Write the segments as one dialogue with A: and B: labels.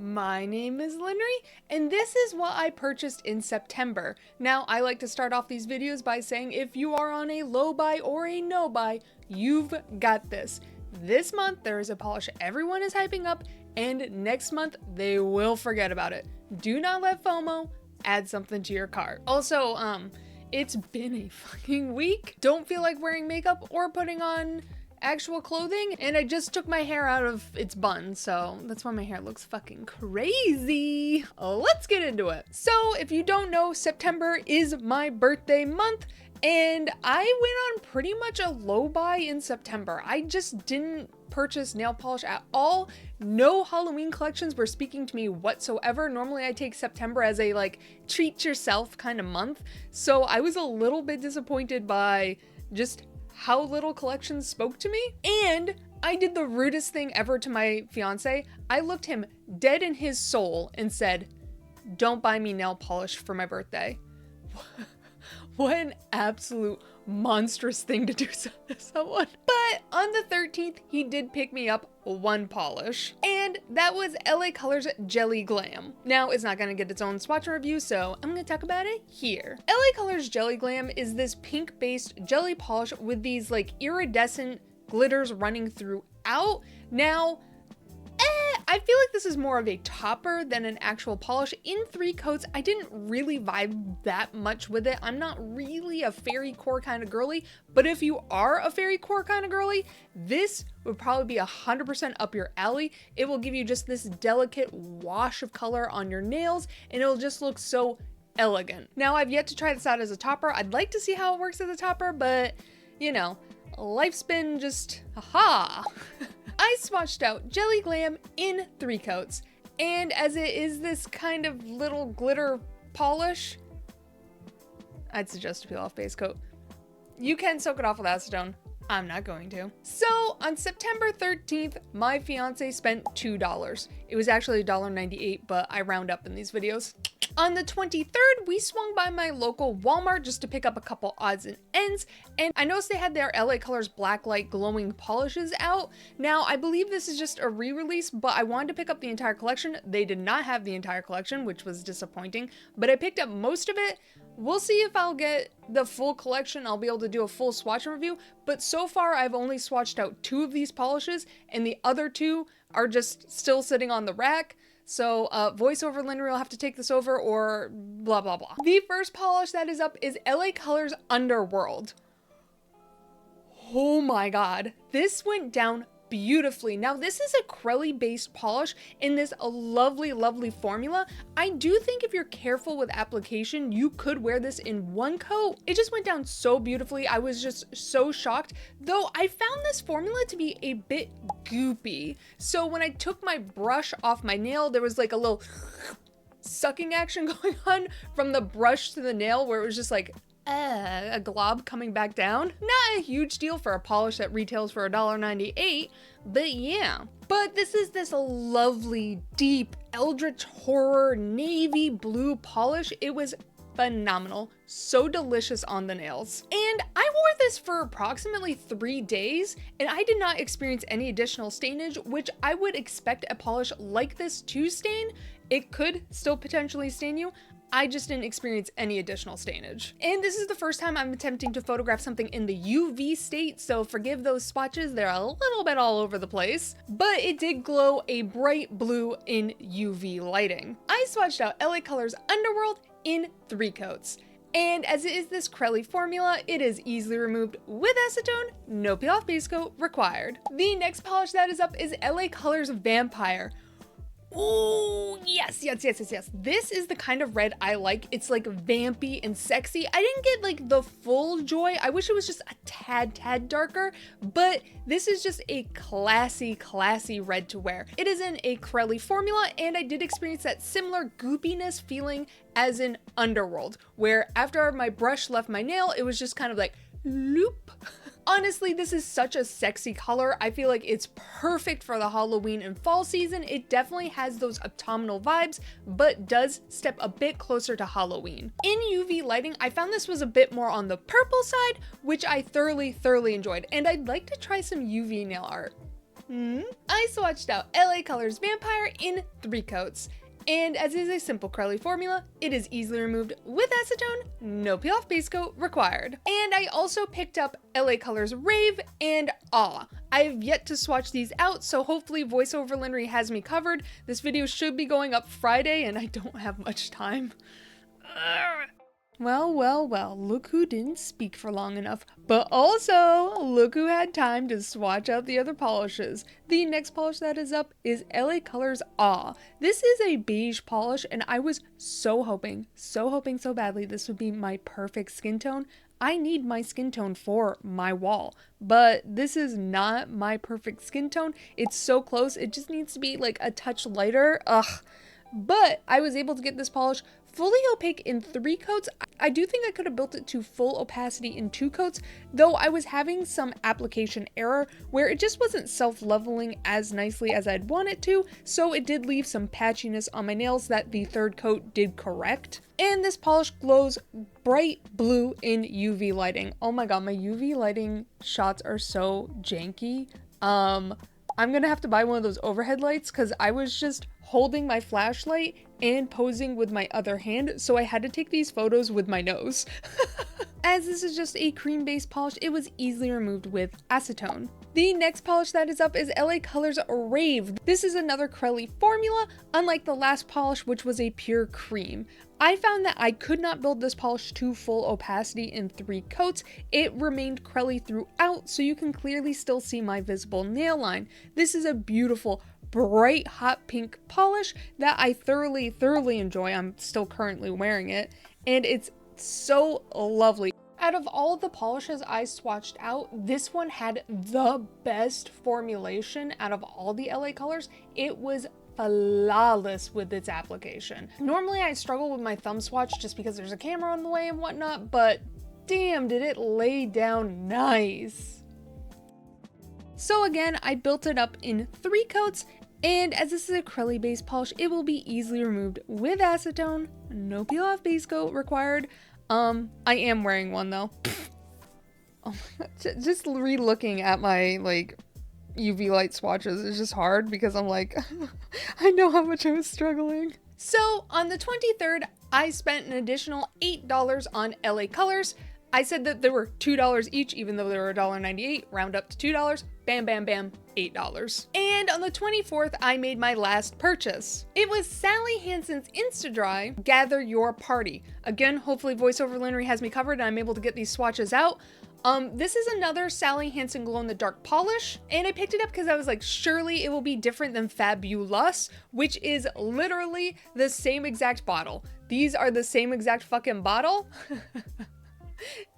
A: My name is Linry, and this is what I purchased in September. Now, I like to start off these videos by saying if you are on a low buy or a no buy, you've got this. This month, there is a polish everyone is hyping up, and next month, they will forget about it. Do not let FOMO add something to your cart. Also, it's been a fucking week. Don't feel like wearing makeup or putting on actual clothing, and I just took my hair out of its bun, so that's why my hair looks fucking crazy. Let's get into it. So if you don't know, September is my birthday month, and I went on pretty much a low buy in September. I just didn't purchase nail polish at all. No Halloween collections were speaking to me whatsoever. Normally I take September as a like treat yourself kind of month, so I was a little bit disappointed by just how little collections spoke to me. And I did the rudest thing ever to my fiance. I looked him dead in his soul and said, "Don't buy me nail polish for my birthday." What an absolute monstrous thing to do to someone. But on the 13th, he did pick me up one polish, and that was LA Colors Jelly Glam. Now, it's not gonna get its own swatch review, so I'm gonna talk about it here. LA Colors Jelly Glam is this pink-based jelly polish with these like iridescent glitters running throughout. Now, I feel like this is more of a topper than an actual polish. In 3 coats, I didn't really vibe that much with it. I'm not really a fairy core kind of girly, but if you are a fairy core kind of girly, this would probably be 100% up your alley. It will give you just this delicate wash of color on your nails, and it'll just look so elegant. Now, I've yet to try this out as a topper. I'd like to see how it works as a topper, but you know, life's been just, haha. I swatched out Jelly Glam in 3 coats, and as it is this kind of little glitter polish, I'd suggest a peel off base coat. You can soak it off with acetone. I'm not going to. So on September 13th, my fiance spent $2. It was actually $1.98, but I round up in these videos. On the 23rd, we swung by my local Walmart just to pick up a couple odds and ends, and I noticed they had their LA Colors Blacklight glowing polishes out. Now, I believe this is just a re-release, but I wanted to pick up the entire collection. They did not have the entire collection, which was disappointing, but I picked up most of it. We'll see if I'll get the full collection. I'll be able to do a full swatch review, but so far I've only swatched out 2 of these polishes, and the other 2 are just still sitting on the rack. So voiceover Linry will have to take this over, or blah blah blah. The first polish that is up is LA Colors Underworld. Oh my god, this went down beautifully. Now, this is a Crelly based polish in this lovely formula. I do think if you're careful with application, you could wear this in 1 coat. It just went down so beautifully. I was just so shocked, though I found this formula to be a bit goopy. So when I took my brush off my nail, there was like a little sucking action going on from the brush to the nail, where it was just like a glob coming back down. Not a huge deal for a polish that retails for $1.98, but yeah. But this is this lovely, deep, eldritch horror navy blue polish. It was phenomenal, so delicious on the nails. And I wore this for approximately 3 days, and I did not experience any additional stainage, which I would expect a polish like this to stain. It could still potentially stain you. I just didn't experience any additional stainage. And this is the first time I'm attempting to photograph something in the UV state, so forgive those swatches, they're a little bit all over the place, but it did glow a bright blue in UV lighting. I swatched out LA Colors Underworld in 3 coats. And as it is this Crelly formula, it is easily removed with acetone, no peel off base coat required. The next polish that is up is LA Colors Vampire. Oh, yes. This is the kind of red I like. It's like vampy and sexy. I didn't get like the full joy. I wish it was just a tad darker, but this is just a classy red to wear. It is in a Crelly formula, and I did experience that similar goopiness feeling as in Underworld, where after my brush left my nail, it was just kind of like loop. Honestly, this is such a sexy color. I feel like it's perfect for the Halloween and fall season. It definitely has those autumnal vibes, but does step a bit closer to Halloween. In UV lighting, I found this was a bit more on the purple side, which I thoroughly enjoyed, and I'd like to try some UV nail art. I swatched out LA Colors Vampire in 3 coats. And as is a simple curly formula, it is easily removed with acetone, no peel off base coat required. And I also picked up LA Colors Rave and Awe. I have yet to swatch these out, so hopefully VoiceOver Linry has me covered. This video should be going up Friday and I don't have much time. Well, look who didn't speak for long enough. But also, look who had time to swatch out the other polishes. The next polish that is up is LA Colors Awe. This is a beige polish, and I was so hoping so badly this would be my perfect skin tone. I need my skin tone for my wall, but this is not my perfect skin tone. It's so close, it just needs to be like a touch lighter. But I was able to get this polish fully opaque in 3 coats. I do think I could have built it to full opacity in 2 coats, though I was having some application error where it just wasn't self-leveling as nicely as I'd want it to, so it did leave some patchiness on my nails that the 3rd coat did correct. And this polish glows bright blue in UV lighting. Oh my god, my UV lighting shots are so janky. I'm gonna have to buy one of those overhead lights because I was just holding my flashlight and posing with my other hand, so I had to take these photos with my nose. As this is just a cream-based polish, it was easily removed with acetone. The next polish that is up is LA Colors Rave. This is another Crelly formula, unlike the last polish, which was a pure cream. I found that I could not build this polish to full opacity in 3 coats. It remained Crelly throughout, so you can clearly still see my visible nail line. This is a beautiful, bright hot pink polish that I thoroughly enjoy. I'm still currently wearing it, and it's so lovely. Out of all of the polishes I swatched out, this one had the best formulation out of all the LA Colors. It was flawless with its application. Normally I struggle with my thumb swatch just because there's a camera on the way and whatnot, but damn, did it lay down nice. So again, I built it up in 3 coats, and as this is a Crelly based polish, it will be easily removed with acetone, no peel off base coat required. I am wearing one though. Oh my god, just re-looking at my like UV light swatches is just hard because I'm like, I know how much I was struggling. So on the 23rd, I spent an additional $8 on LA Colors. I said that there were $2 each, even though they were $1.98, round up to $2. Bam, bam, bam, $8. And on the 24th, I made my last purchase. It was Sally Hansen's Insta-Dry Gather Your Party. Again, hopefully VoiceOver Linry has me covered and I'm able to get these swatches out. This is another Sally Hansen glow-in-the-dark polish, and I picked it up because I was like, surely it will be different than Fabulous, which is literally the same exact bottle. These are the same exact fucking bottle.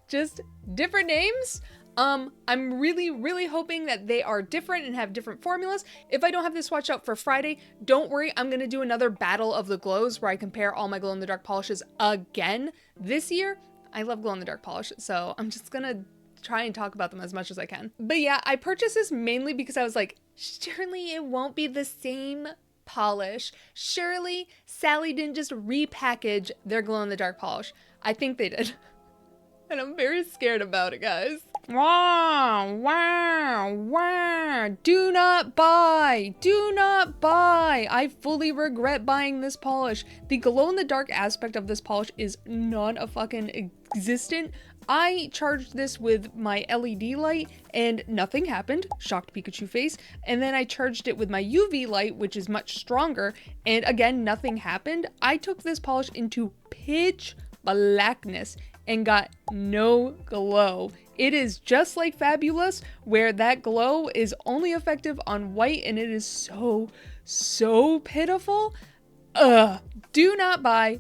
A: Just different names. I'm really hoping that they are different and have different formulas. If I don't have this swatch out for Friday, don't worry, I'm gonna do another Battle of the Glows where I compare all my glow-in-the-dark polishes again this year. I love glow-in-the-dark polish, so I'm just gonna try and talk about them as much as I can. But yeah, I purchased this mainly because I was like, surely it won't be the same polish. Surely Sally didn't just repackage their glow-in-the-dark polish. I think they did. And I'm very scared about it, guys. Wow, do not buy, I fully regret buying this polish. The glow-in-the-dark aspect of this polish is non-fucking existent. I charged this with my LED light and nothing happened, shocked Pikachu face, and then I charged it with my UV light, which is much stronger, and again, nothing happened. I took this polish into pitch blackness and got no glow. It is just like Fabulous, where that glow is only effective on white, and it is so pitiful. Do not buy.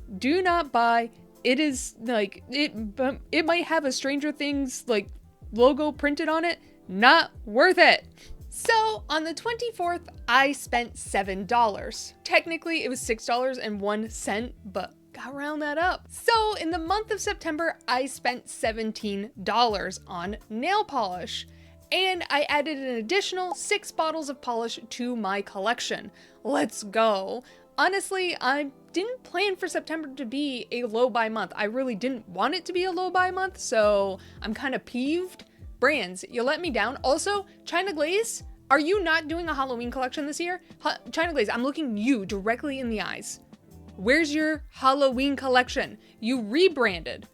A: It is like, it might have a Stranger Things like logo printed on it. Not worth it. So on the 24th, I spent $7. Technically, it was $6.01, but gotta round that up. So in the month of September, I spent $17 on nail polish, and I added an additional 6 bottles of polish to my collection. Let's go. Honestly, I didn't plan for September to be a low buy month. I really didn't want it to be a low buy month, so I'm kind of peeved. Brands, you let me down. Also, China Glaze, Are you not doing a Halloween collection this year? China Glaze, I'm looking you directly in the eyes. Where's your Halloween collection? You rebranded.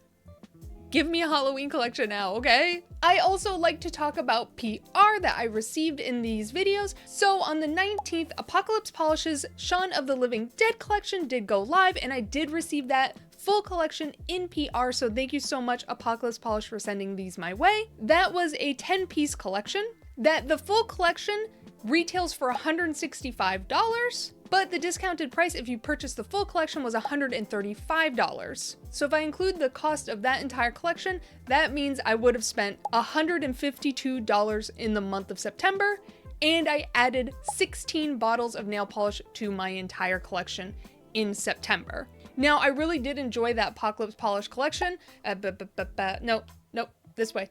A: Give me a Halloween collection now, okay? I also like to talk about PR that I received in these videos. So on the 19th, Apocalypse Polish's Shaun of the Living Dead collection did go live, and I did receive that full collection in PR, so thank you so much, Apocalypse Polish, for sending these my way. That was a 10-piece collection that the full collection retails for $165, but the discounted price if you purchase the full collection was $135. So if I include the cost of that entire collection, that means I would have spent $152 in the month of September, and I added 16 bottles of nail polish to my entire collection in September. Now, I really did enjoy that Apocalypse Polish collection. Nope. This way.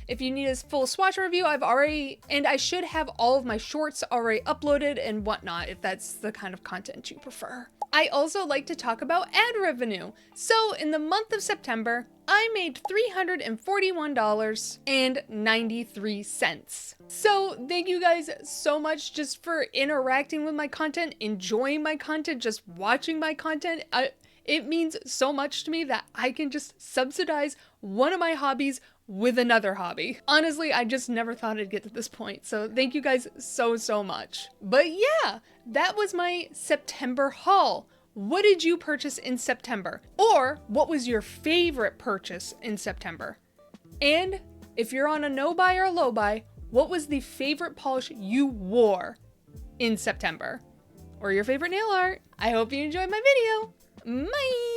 A: If you need a full swatch review, I've already, and I should have all of my shorts already uploaded and whatnot, if that's the kind of content you prefer. I also like to talk about ad revenue. So in the month of September, I made $341.93. So thank you guys so much just for interacting with my content, enjoying my content, just watching my content. It means so much to me that I can just subsidize one of my hobbies with another hobby. Honestly, I just never thought I'd get to this point. So thank you guys so much. But yeah, that was my September haul. What did you purchase in September? Or what was your favorite purchase in September? And if you're on a no buy or a low buy, what was the favorite polish you wore in September? Or your favorite nail art? I hope you enjoyed my video. Bye!